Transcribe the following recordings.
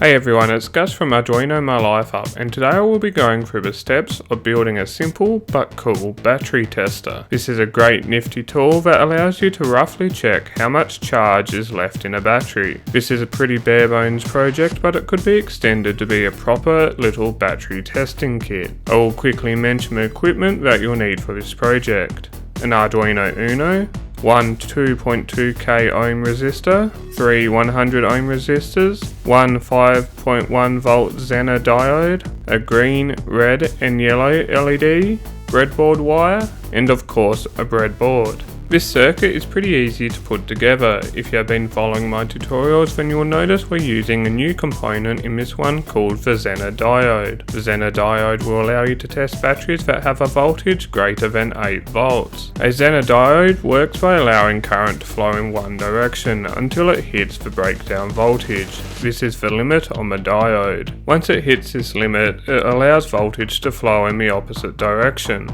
Hey everyone, it's Gus from Arduino My Life Up, and today I will be going through the steps of building a simple but cool battery tester. This is a great nifty tool that allows you to roughly check how much charge is left in a battery. This is a pretty bare bones project, but it could be extended to be a proper little battery testing kit. I will quickly mention the equipment that you'll need for this project. An Arduino Uno, one 2.2k ohm resistor, three 100 ohm resistors, one 5.1 volt Zener Diode, a green, red and yellow LED, breadboard wire, and of course a breadboard. This circuit is pretty easy to put together. If you have been following my tutorials, then you will notice we're using a new component in this one called the Zener Diode. The Zener Diode will allow you to test batteries that have a voltage greater than 8 volts. A Zener Diode works by allowing current to flow in one direction until it hits the breakdown voltage. This is the limit on the diode. Once it hits this limit, it allows voltage to flow in the opposite direction.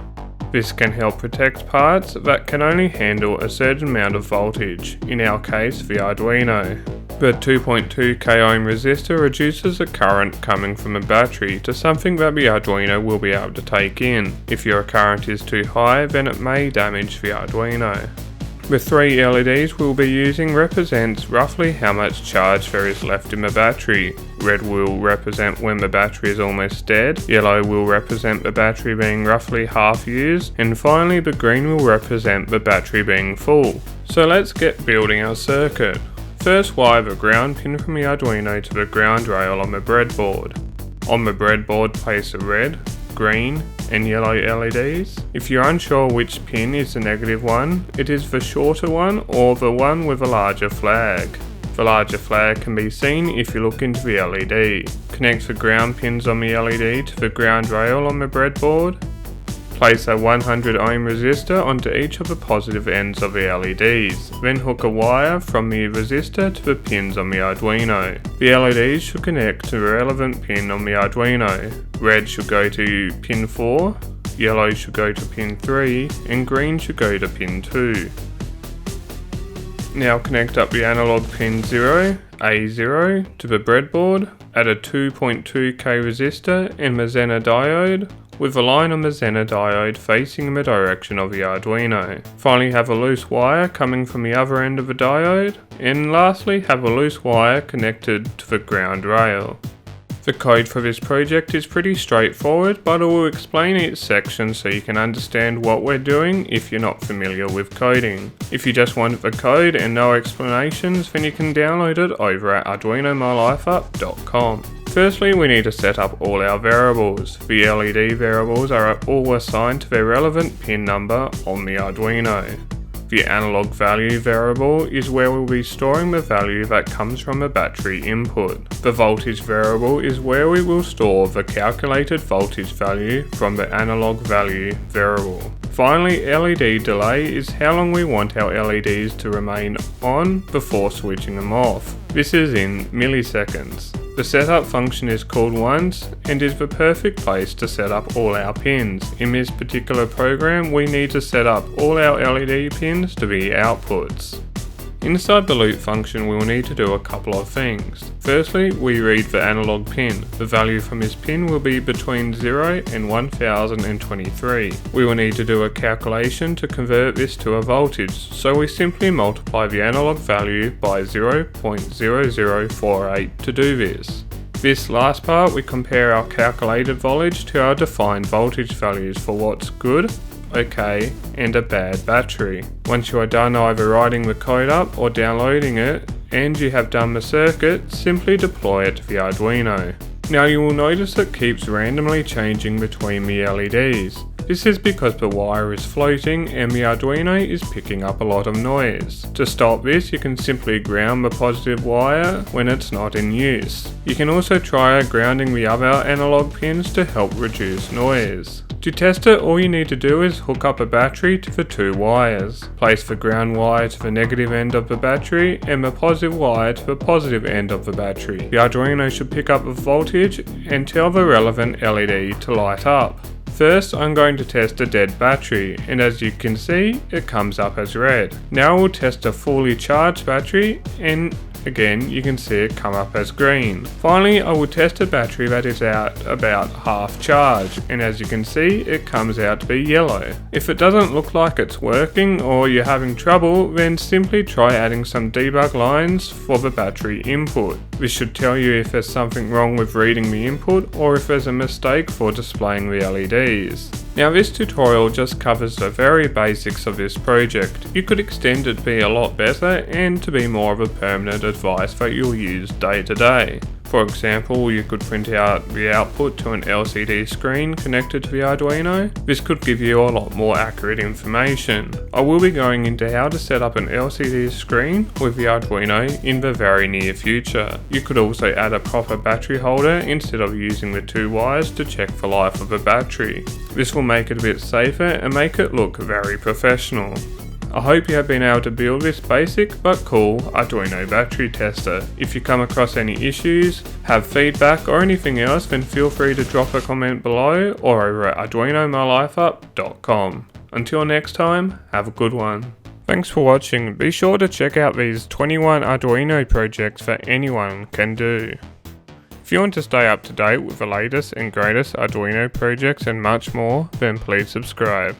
This can help protect parts that can only handle a certain amount of voltage, in our case the Arduino. The 2.2k ohm resistor reduces the current coming from a battery to something that the Arduino will be able to take in. If your current is too high, then it may damage the Arduino. The three LEDs we'll be using represents roughly how much charge there is left in the battery. Red will represent when the battery is almost dead, yellow will represent the battery being roughly half used, and finally the green will represent the battery being full. So let's get building our circuit. First, wire the ground pin from the Arduino to the ground rail on the breadboard. On the breadboard, place the red, green and yellow LEDs. If you're unsure which pin is the negative one, it is the shorter one or the one with a larger flag. The larger flag can be seen if you look into the LED. Connect the ground pins on the LED to the ground rail on the breadboard. Place a 100 ohm resistor onto each of the positive ends of the LEDs. Then hook a wire from the resistor to the pins on the Arduino. The LEDs should connect to the relevant pin on the Arduino. Red should go to pin 4, yellow should go to pin 3, and green should go to pin 2. Now connect up the analog pin 0, A0, to the breadboard. Add a 2.2k resistor and the Zener Diode, with a line on the Zener Diode facing in the direction of the Arduino. Finally, have a loose wire coming from the other end of the diode, and lastly have a loose wire connected to the ground rail. The code for this project is pretty straightforward, but I will explain each section so you can understand what we're doing if you're not familiar with coding. If you just want the code and no explanations, then you can download it over at arduinomylifeup.com. Firstly, we need to set up all our variables. The LED variables are all assigned to their relevant pin number on the Arduino. The analog value variable is where we'll be storing the value that comes from the battery input. The voltage variable is where we will store the calculated voltage value from the analog value variable. Finally, LED delay is how long we want our LEDs to remain on before switching them off. This is in milliseconds. The setup function is called once and is the perfect place to set up all our pins. In this particular program, we need to set up all our LED pins to be outputs. Inside the loop function, we will need to do a couple of things. Firstly, we read the analog pin. The value from this pin will be between 0 and 1023. We will need to do a calculation to convert this to a voltage, so we simply multiply the analog value by 0.0048 to do this. This last part, we compare our calculated voltage to our defined voltage values for what's good, okay, and a bad battery. Once you are done either writing the code up or downloading it, and you have done the circuit, simply deploy it to the Arduino. Now you will notice it keeps randomly changing between the LEDs. This is because the wire is floating and the Arduino is picking up a lot of noise. To stop this, you can simply ground the positive wire when it's not in use. You can also try grounding the other analog pins to help reduce noise. To test it, all you need to do is hook up a battery to the two wires. Place the ground wire to the negative end of the battery and the positive wire to the positive end of the battery. The Arduino should pick up the voltage and tell the relevant LED to light up. First, I'm going to test a dead battery, and as you can see, it comes up as red. Now we'll test a fully charged battery, and Again, you can see it come up as green. Finally, I will test a battery that is at about half charge, and as you can see, it comes out to be yellow. If it doesn't look like it's working or you're having trouble, then simply try adding some debug lines for the battery input. This should tell you if there's something wrong with reading the input or if there's a mistake for displaying the LEDs. Now this tutorial just covers the very basics of this project. You could extend it to be a lot better and to be more of a permanent device that you'll use day to day. For example, you could print out the output to an LCD screen connected to the Arduino. This could give you a lot more accurate information. I will be going into how to set up an LCD screen with the Arduino in the very near future. You could also add a proper battery holder instead of using the two wires to check the life of the battery. This will make it a bit safer and make it look very professional. I hope you have been able to build this basic but cool Arduino battery tester. If you come across any issues, have feedback or anything else, then feel free to drop a comment below or over at arduinomylifeup.com. Until next time, have a good one. Thanks for watching. Be sure to check out these 21 Arduino projects that anyone can do. If you want to stay up to date with the latest and greatest Arduino projects and much more, then please subscribe.